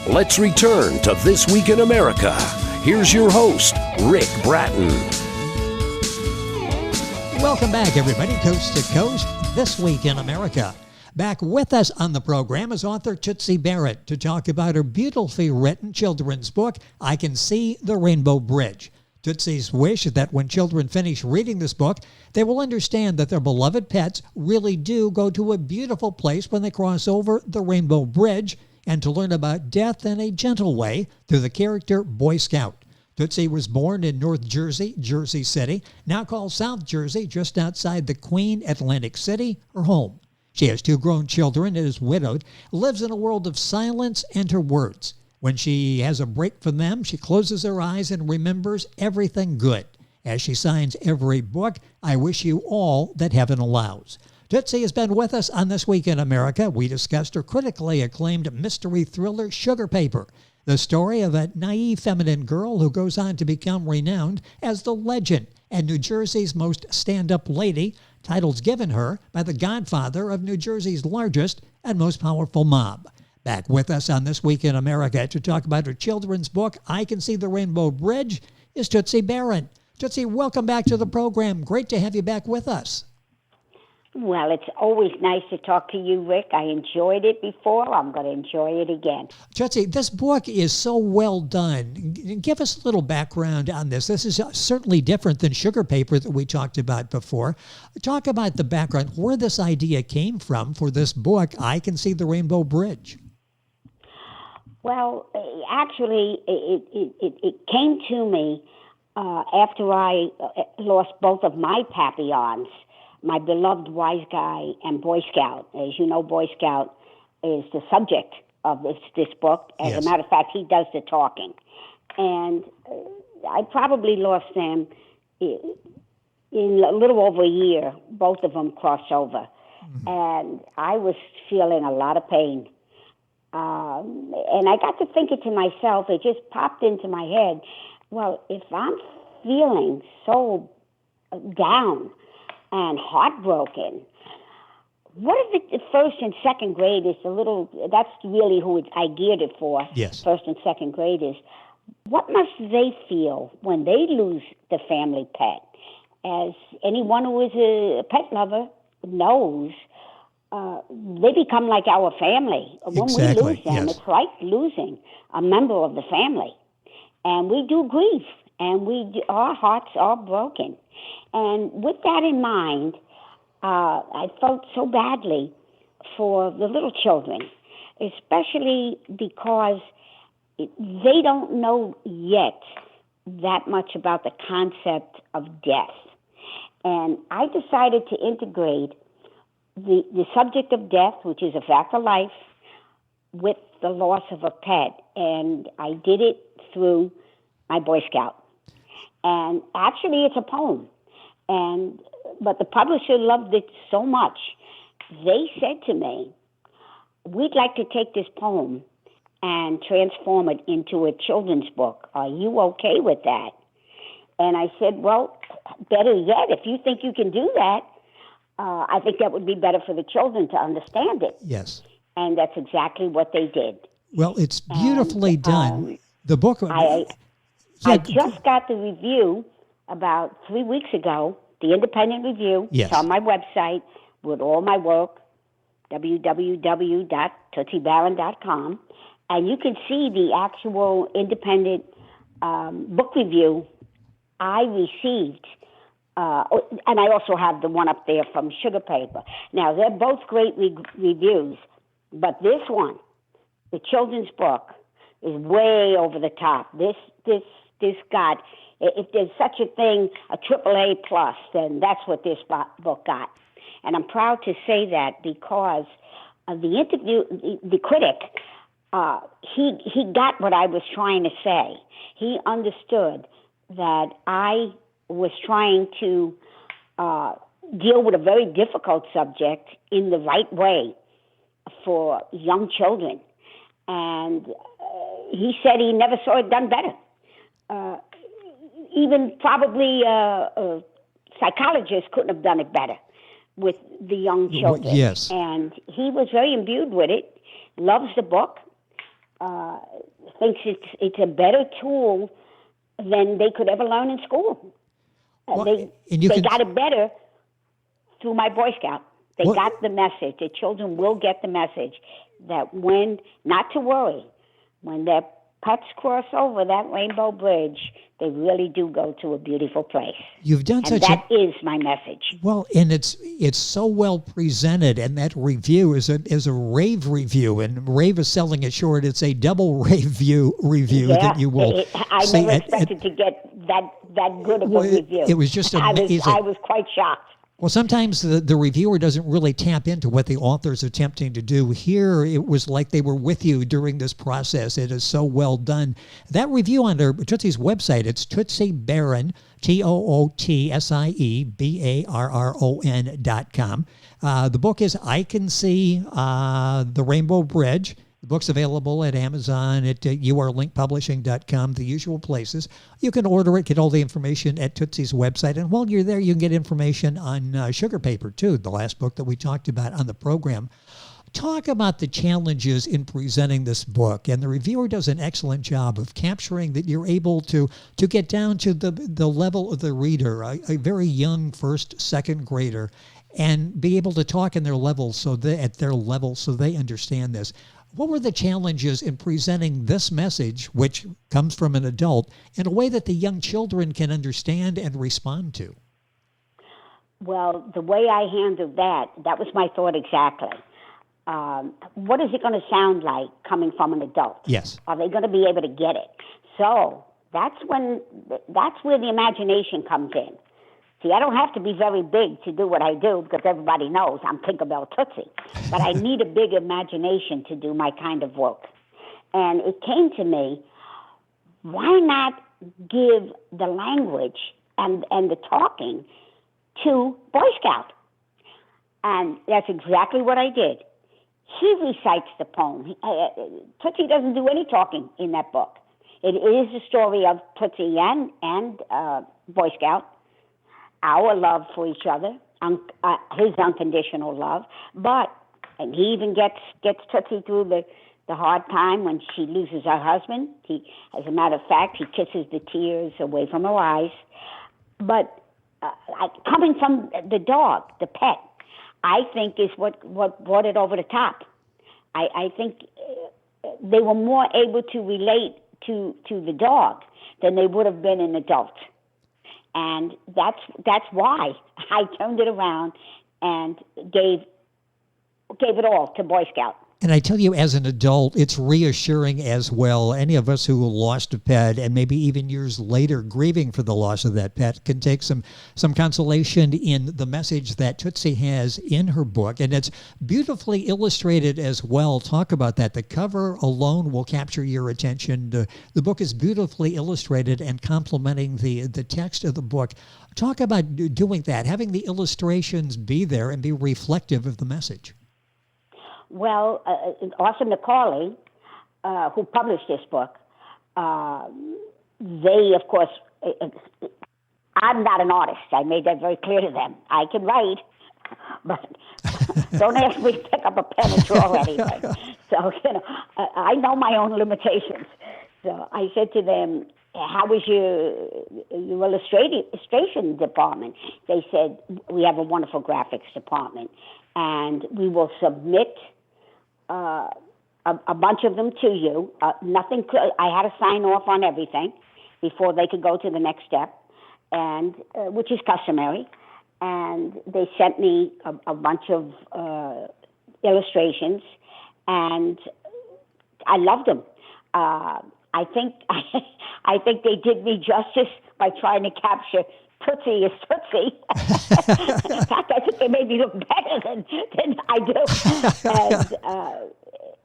Let's return to This Week in America. Here's your host, Rick Bratton. Welcome back, everybody, coast to coast, This Week in America. Back with us on the program is author Tootsie Barron to talk about her beautifully written children's book, I Can See the Rainbow Bridge. Tootsie's wish is that when children finish reading this book, they will understand that their beloved pets really do go to a beautiful place when they cross over the Rainbow Bridge, and to learn about death in a gentle way through the character Boy Scout. Tootsie was born in North Jersey, Jersey City, now called South Jersey, just outside the Queen, Atlantic City, her home. She has 2 grown children, is widowed, lives in a world of silence and her words. When she has a break from them, she closes her eyes and remembers everything good. As she signs every book, I wish you all that heaven allows. Tootsie has been with us on This Week in America. We discussed her critically acclaimed mystery thriller, Sugar Paper, the story of a naive feminine girl who goes on to become renowned as the legend and New Jersey's most stand-up lady, titles given her by the godfather of New Jersey's largest and most powerful mob. Back with us on This Week in America to talk about her children's book, I Can See the Rainbow Bridge, is Tootsie Barron. Tootsie, welcome back to the program. Great to have you back with us. Well, it's always nice to talk to you, Rick. I enjoyed it before. I'm going to enjoy it again. Tootsie, this book is so well done. Give us a little background on this. This is certainly different than Sugar Paper that we talked about before. Talk about the background, where this idea came from for this book, I Can See the Rainbow Bridge. Well, actually, it came to me after I lost both of my papillons, my beloved Wise Guy and Boy Scout. As you know, Boy Scout is the subject of this book. As Yes. a matter of fact, he does the talking. And I probably lost them in a little over a year. Both of them crossed over. Mm-hmm. And I was feeling a lot of pain. And I got to thinking to myself, it just popped into my head, well, if I'm feeling so down and heartbroken, what if the first and second grade is that's really who I geared it for, yes. First and second graders. What must they feel when they lose the family pet? As anyone who is a pet lover knows, they become like our family. When Exactly. we lose them, Yes. it's like losing a member of the family. And we do grieve, and our hearts are broken. And with that in mind, I felt so badly for the little children, especially because they don't know yet that much about the concept of death. And I decided to integrate the subject of death, which is a fact of life, with the loss of a pet. And I did it through my Boy Scout. And actually, it's a poem. But the publisher loved it so much, they said to me, we'd like to take this poem and transform it into a children's book. Are you okay with that? And I said, well, better yet, if you think you can do that, I think that would be better for the children to understand it. Yes. And that's exactly what they did. Well, it's beautifully done. The book... I just got the review about 3 weeks ago, the independent review. Yes. It's on my website with all my work, www.tootsiebarron.com. And you can see the actual independent book review I received. And I also have the one up there from Sugar Paper. Now, they're both great reviews, but this one, the children's book, is way over the top. This got, if there's such a thing, a AAA plus, then that's what this book got. And I'm proud to say that because of the interview, the critic, he got what I was trying to say. He understood that I was trying to deal with a very difficult subject in the right way for young children. And he said he never saw it done better. Even probably psychologists couldn't have done it better with the young children. Yes. And he was very imbued with it, loves the book, thinks it's a better tool than they could ever learn in school. They got it better through my Boy Scout. They got the message. The children will get the message that not to worry, when their pets cross over that rainbow bridge, they really do go to a beautiful place. You've done and that is my message. Well, and it's so well presented, and that review is a rave review, and rave is selling it short. It's a double review that you will. I never expected to get that good of a review. It was just amazing. I was quite shocked. Well, sometimes the reviewer doesn't really tap into what the author's attempting to do. Here, it was like they were with you during this process. It is so well done. That review on Tootsie's website, it's Tootsie Barron, TOOTSIEBARRON.com. The book is I Can See the Rainbow Bridge. The book's available at Amazon, at urlinkpublishing.com, the usual places. You can order it, get all the information at Tootsie's website. And while you're there, you can get information on Sugar Paper, too, the last book that we talked about on the program. Talk about the challenges in presenting this book. And the reviewer does an excellent job of capturing that you're able to get down to the level of the reader, a very young first, second grader, and be able to talk at their level so they understand this. What were the challenges in presenting this message, which comes from an adult, in a way that the young children can understand and respond to? Well, the way I handled that was my thought exactly. What is it going to sound like coming from an adult? Yes. Are they going to be able to get it? So that's where the imagination comes in. See, I don't have to be very big to do what I do because everybody knows I'm Tinkerbell Tootsie. But I need a big imagination to do my kind of work. And it came to me, why not give the language and the talking to Boy Scout? And that's exactly what I did. He recites the poem. Tootsie doesn't do any talking in that book. It is the story of Tootsie and Boy Scout, our love for each other, his unconditional love. And he even gets Tootsie through the hard time when she loses her husband. As a matter of fact, he kisses the tears away from her eyes. But coming from the dog, the pet, I think is what brought it over the top. I think they were more able to relate to the dog than they would have been an adult. And that's why I turned it around and gave it all to Boy Scout. And I tell you, as an adult, it's reassuring as well. Any of us who lost a pet and maybe even years later grieving for the loss of that pet can take some consolation in the message that Tootsie has in her book. And it's beautifully illustrated as well. Talk about that. The cover alone will capture your attention. The book is beautifully illustrated and complementing the text of the book. Talk about doing that, having the illustrations be there and be reflective of the message. Well, Austin McCauley, who published this book, they, of course, I'm not an artist. I made that very clear to them. I can write, but don't ask me to pick up a pen and draw anything. So, I know my own limitations. So I said to them, how was your illustration department? They said, we have a wonderful graphics department, and we will submit a bunch of them to you. I had to sign off on everything before they could go to the next step, and which is customary. And they sent me a bunch of illustrations, and I loved them. I think they did me justice by trying to capture Tootsie as Tootsie. In fact, I think they made me look better than I do.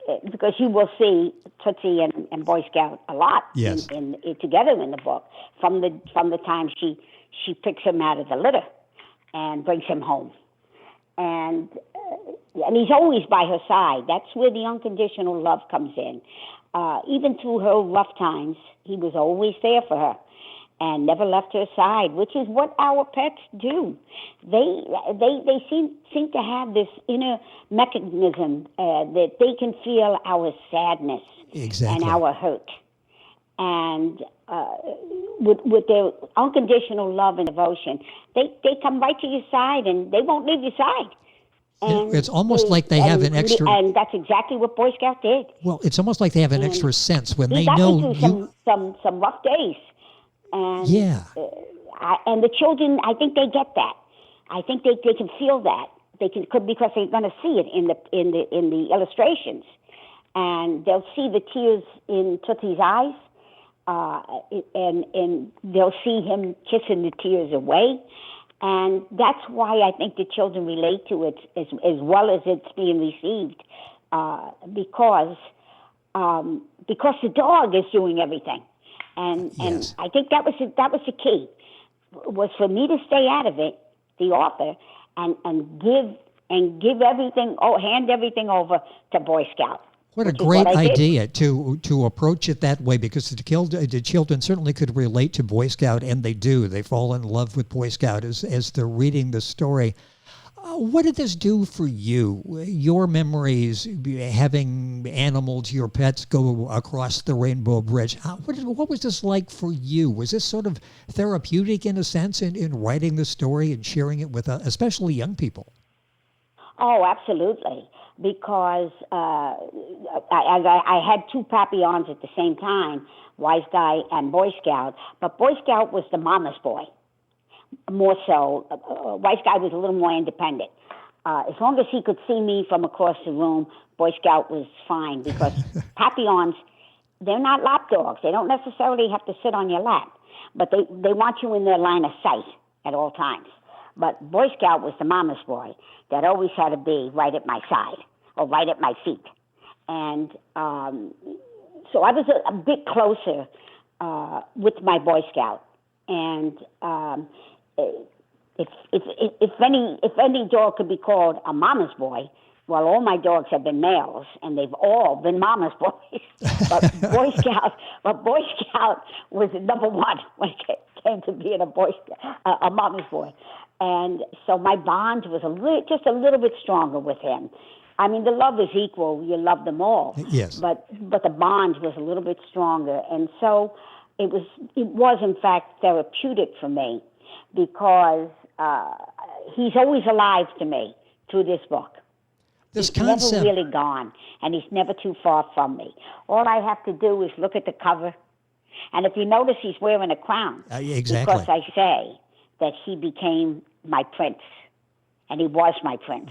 And because you will see Tootsie and Boy Scout a lot together in the book from the time she picks him out of the litter and brings him home. And he's always by her side. That's where the unconditional love comes in. Even through her rough times, he was always there for her. and never left her side, which is what our pets do. They seem to have this inner mechanism that they can feel our sadness Exactly. and our hurt. And with their unconditional love and devotion, they come right to your side, and they won't leave your side. And it's almost like they have an extra... And that's exactly what Boy Scout did. Well, it's almost like they have an extra sense when they got know me through some rough days. And, yeah. And the children, I think they get that. I think they can feel that. They can, because they're going to see it in the illustrations, and they'll see the tears in Tootsie's eyes, and they'll see him kissing the tears away. And that's why I think the children relate to it as well as it's being received, because the dog is doing everything, and I think that was the key, was for me to stay out of it, the author, and give everything, hand everything over to Boy Scout. What a great idea to approach it that way, because the children certainly could relate to Boy Scout, and they do. They fall in love with Boy Scout as they're reading the story. What did this do for you? Your memories, having animals, your pets go across the Rainbow Bridge. What was this like for you? Was this sort of therapeutic in a sense in writing the story and sharing it with especially young people? Oh, absolutely. Because I had two papillons at the same time, Wise Guy and Boy Scout. But Boy Scout was the mama's boy, more so. Wise Guy was a little more independent. As long as he could see me from across the room, Boy Scout was fine, because papillons, they're not lap dogs. They don't necessarily have to sit on your lap, but they want you in their line of sight at all times. But Boy Scout was the mama's boy that always had to be right at my side or right at my feet. And so I was a bit closer with my Boy Scout. And if any dog could be called a mama's boy, well, all my dogs have been males, and they've all been mama's boys. But Boy Scout was number one when it came to being a mama's boy. And so my bond was just a little bit stronger with him. I mean, the love is equal. You love them all. Yes. But the bond was a little bit stronger. And so it was in fact therapeutic for me, because he's always alive to me through this book. He's never really gone, and he's never too far from me. All I have to do is look at the cover. And if you notice, he's wearing a crown. Exactly. Because I say that he became my prince, and he was my prince,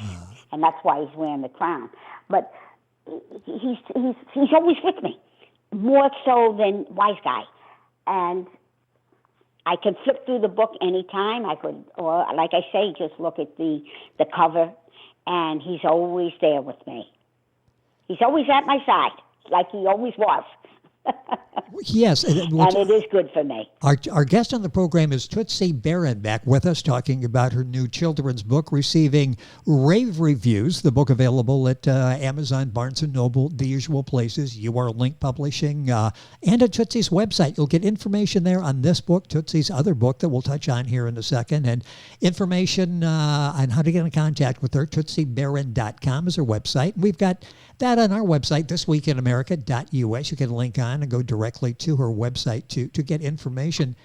and that's why he's wearing the crown. But he's always with me, more so than Wise Guy. And I can flip through the book anytime. I could, or like I say, just look at the cover, and he's always there with me. He's always at my side, like he always was. Yes. And it is good for me. Our guest on the program is Tootsie Barron, back with us talking about her new children's book, receiving rave reviews. The book available at Amazon, Barnes & Noble, the usual places. You are Link Publishing, and at Tootsie's website. You'll get information there on this book, Tootsie's other book that we'll touch on here in a second, and information on how to get in contact with her. TootsieBarron.com is her website. We've got that on our website, thisweekinamerica.us. You can link on and go directly to her website to get information.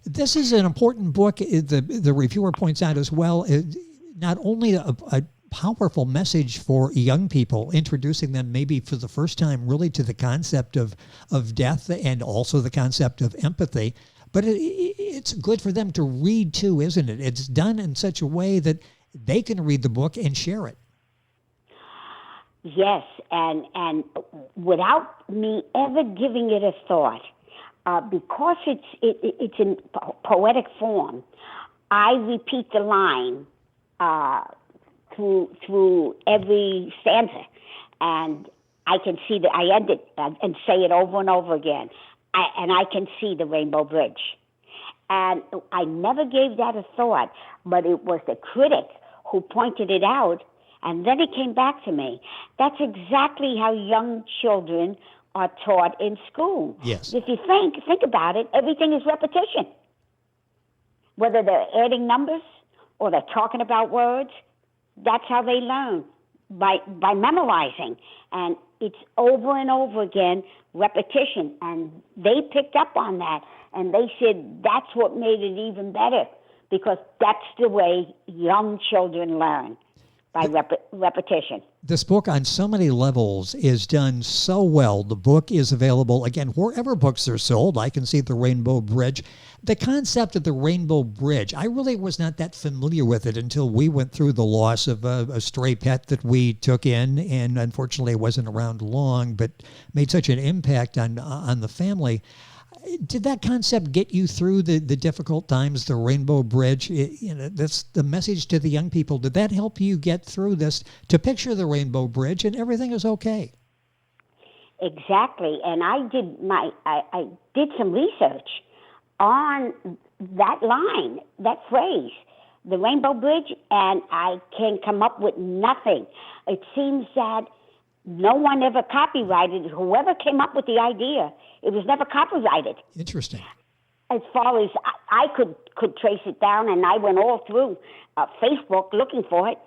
This is an important book. The reviewer points out as well, not only a powerful message for young people, introducing them maybe for the first time really to the concept of death and also the concept of empathy, but it's good for them to read too, isn't it? It's done in such a way that they can read the book and share it. Yes, and without me ever giving it a thought, because it's in poetic form, I repeat the line through every stanza, and I can see that I end it and say it over and over again, and I can see the Rainbow Bridge. And I never gave that a thought, but it was the critic who pointed it out. And then it came back to me. That's exactly how young children are taught in school. Yes. If you think about it, everything is repetition. whether they're adding numbers or they're talking about words, that's how they learn, by memorizing. And it's over and over again, repetition. And they picked up on that, and they said that's what made it even better, because that's the way young children learn, by repetition. This book on so many levels is done so well. The book is available, again, wherever books are sold. I Can See the Rainbow Bridge. The concept of the Rainbow Bridge, I really was not that familiar with it until we went through the loss of a stray pet that we took in, and unfortunately it wasn't around long, but made such an impact on the family. Did that concept get you through the difficult times, the Rainbow Bridge? That's the message to the young people. Did that help you get through this, to picture the Rainbow Bridge and everything is okay? Exactly. And I did some research on that line, that phrase, the Rainbow Bridge, and I can come up with nothing. It seems that no one ever copyrighted it. Whoever came up with the idea, it was never copyrighted. Interesting. As far as I could trace it down, and I went all through Facebook looking for it,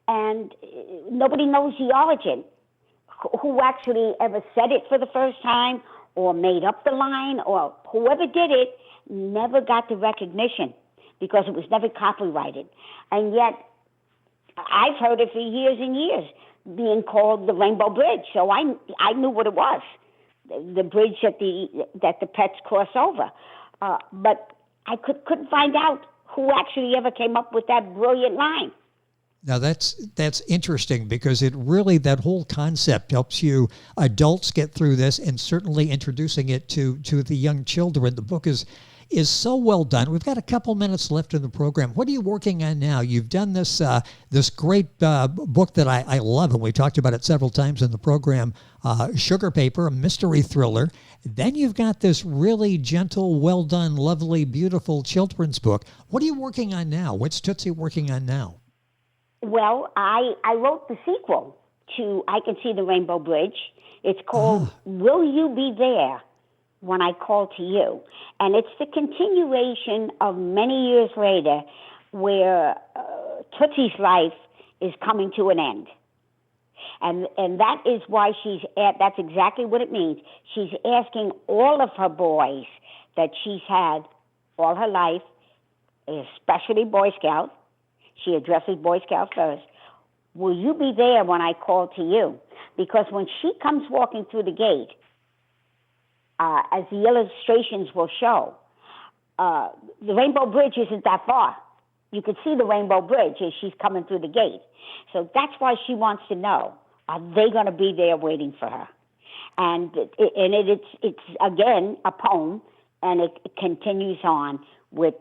and nobody knows the origin. Who actually ever said it for the first time, or made up the line, or whoever did it never got the recognition because it was never copyrighted. And yet, I've heard it for years and years, being called the Rainbow Bridge. So I knew what it was, the bridge that the pets cross over. But I couldn't find out who actually ever came up with that brilliant line. Now that's interesting, because it really, that whole concept helps you adults get through this, and certainly introducing it to the young children. The book is so well done. We've got a couple minutes left in the program. What are you working on now? You've done this great book that I love, and we talked about it several times in the program, Sugar Paper, a mystery thriller. Then you've got this really gentle, well done, lovely, beautiful children's book. What are you working on now? What's Tootsie working on now? Well, I wrote the sequel to I Can See the Rainbow Bridge. It's called Will You Be There When I Call to You? And it's the continuation of many years later, where Tootsie's life is coming to an end. And that is why that's exactly what it means. She's asking all of her boys that she's had all her life, especially Boy Scout. She addresses Boy Scout first. Will you be there when I call to you? Because when she comes walking through the gate, as the illustrations will show, the Rainbow Bridge isn't that far. You could see the Rainbow Bridge as she's coming through the gate. So that's why she wants to know, are they going to be there waiting for her? And it's again, a poem, and it continues on with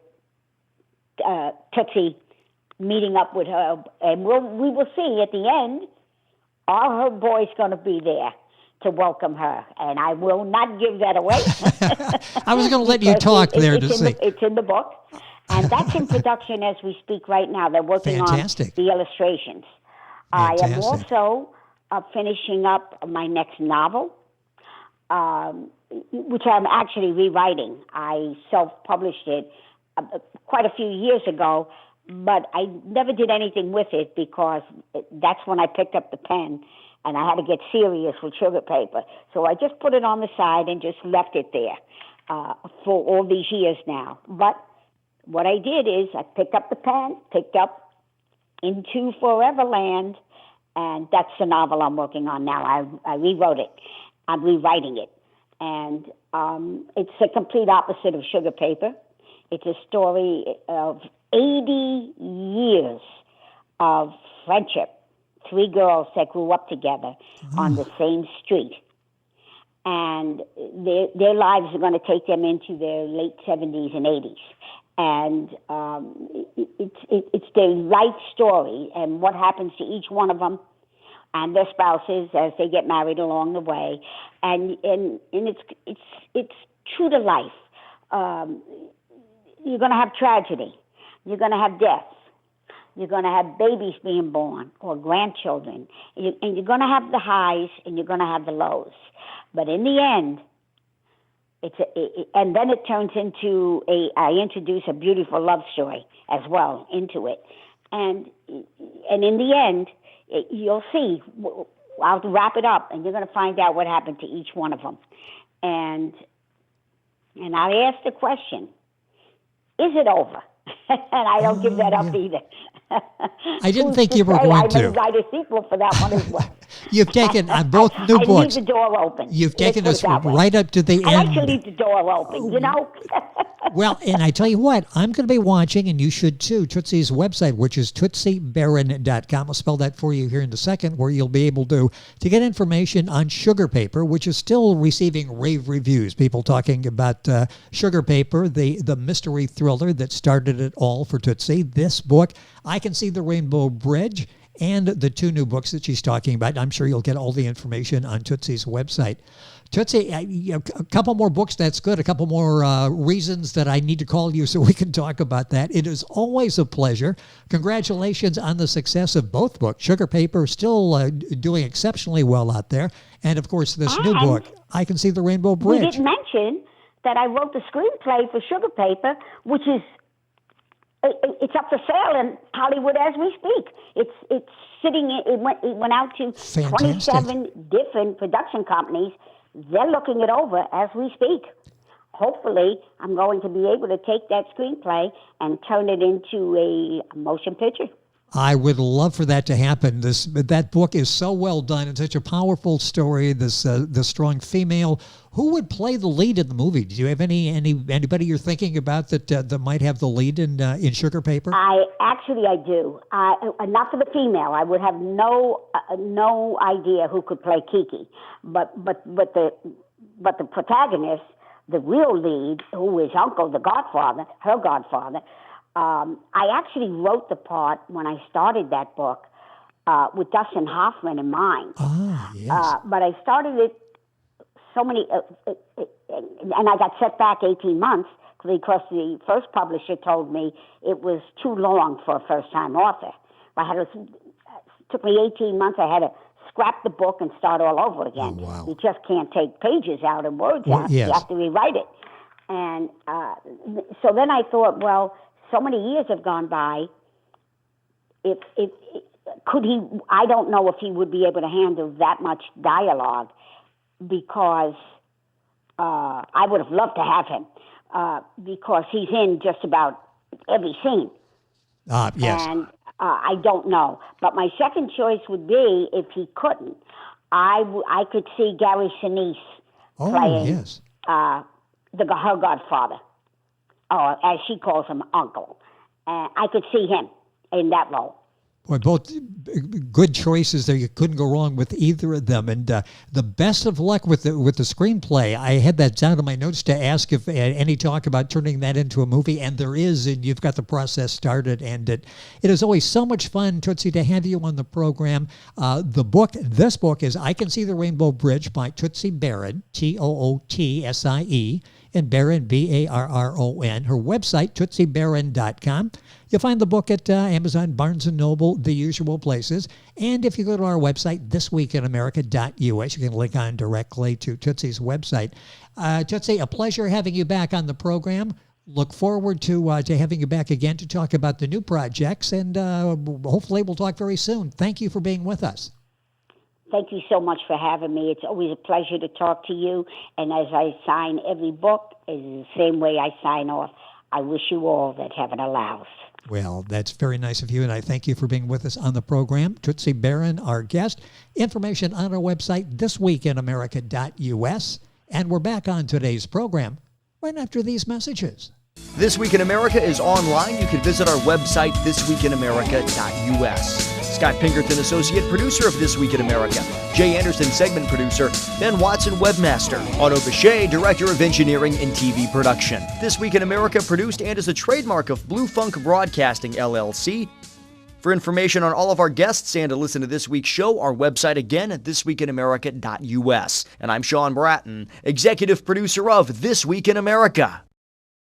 Tootsie meeting up with her. And we will see at the end, are her boys going to be there to welcome her? And I will not give that away. I was going to let you talk there to see. It's in the book. And that's in production as we speak right now. They're working on the illustrations. Fantastic. I am also finishing up my next novel, which I'm actually rewriting. I self-published it quite a few years ago, but I never did anything with it because that's when I picked up the pen and I had to get serious with Sugar Paper. So I just put it on the side and just left it there for all these years now. But what I did is I picked up the pen, picked up Into Forever Land, and that's the novel I'm working on now. I rewrote it. I'm rewriting it. And it's the complete opposite of Sugar Paper. It's a story of 80 years of friendship. 3 girls that grew up together on the same street. And their lives are going to take them into their late 70s and 80s. And it's their life story and what happens to each one of them and their spouses as they get married along the way. And it's true to life. You're going to have tragedy. You're going to have death. You're going to have babies being born or grandchildren. And you're going to have the highs and you're going to have the lows. But in the end, and then it turns into I introduce a beautiful love story as well into it, and in the end, you'll see. I'll wrap it up, and you're going to find out what happened to each one of them, and I ask the question: is it over? And I don't give that up either. I didn't think you were going to. I might write a sequel for that one as well. You've taken on both new books. I leave the door open. You've taken us right up to the end. I like to leave the door open, you know? Well, and I tell you what, I'm going to be watching, and you should too, Tootsie's website, which is TootsieBarron.com. I'll spell that for you here in a second, where you'll be able to get information on Sugar Paper, which is still receiving rave reviews. People talking about Sugar Paper, the mystery thriller that started it all for Tootsie. This book, I Can See the Rainbow Bridge, and the two new books that she's talking about. I'm sure you'll get all the information on Tootsie's website. Tootsie, a couple more books, that's good. A couple more reasons that I need to call you so we can talk about that. It is always a pleasure. Congratulations on the success of both books. Sugar Paper still doing exceptionally well out there. And, of course, this new book, I Can See the Rainbow Bridge. We didn't mention that I wrote the screenplay for Sugar Paper, which is it's up for sale in Hollywood as we speak. It's sitting. It went out to Fantastic. 27 different production companies. They're looking it over as we speak. Hopefully, I'm going to be able to take that screenplay and turn it into a motion picture. I would love for that to happen. That book is so well done and such a powerful story. This strong female. Who would play the lead in the movie? Do you have anybody you're thinking about that might have the lead in Sugar Paper? I do. Not for the female. I would have no idea who could play Kiki, but the protagonist, the real lead, who is Uncle, her godfather. I actually wrote the part when I started that book with Dustin Hoffman in mind. Ah, yes. But I started it and I got set back 18 months because the first publisher told me it was too long for a first-time author. It took me 18 months. I had to scrap the book and start all over again. Oh, wow. You just can't take pages out and words out. Yes. You have to rewrite it. And so then I thought, well, so many years have gone by. Could he? I don't know if he would be able to handle that much dialogue, because I would have loved to have him because he's in just about every scene. Yes. And I don't know, but my second choice would be, if he couldn't, I could see Gary Sinise playing yes. her godfather, or as she calls him, Uncle. I could see him in that role. Boy, both good choices there. You couldn't go wrong with either of them. And the best of luck with the screenplay. I had that down in my notes to ask if any talk about turning that into a movie, and there is, and you've got the process started. And it is always so much fun, Tootsie, to have you on the program. This book is I Can See the Rainbow Bridge by Tootsie Barron, Tootsie, and Barron, Barron. Her website, TootsieBarron.com. You'll find the book at Amazon, Barnes & Noble, the usual places. And if you go to our website, thisweekinamerica.us, you can link on directly to Tootsie's website. Tootsie, a pleasure having you back on the program. Look forward to having you back again to talk about the new projects, and hopefully we'll talk very soon. Thank you for being with us. Thank you so much for having me. It's always a pleasure to talk to you. And as I sign every book, is the same way I sign off. I wish you all that heaven allows. Well, that's very nice of you, and I thank you for being with us on the program. Tootsie Barron, our guest. Information on our website, thisweekinamerica.us. And we're back on today's program right after these messages. This Week in America is online. You can visit our website, thisweekinamerica.us. Scott Pinkerton, Associate Producer of This Week in America. Jay Anderson, Segment Producer. Ben Watson, Webmaster. Otto Bechet, Director of Engineering and TV Production. This Week in America produced and is a trademark of Blue Funk Broadcasting, LLC. For information on all of our guests and to listen to this week's show, our website again at thisweekinamerica.us. And I'm Sean Bratton, Executive Producer of This Week in America.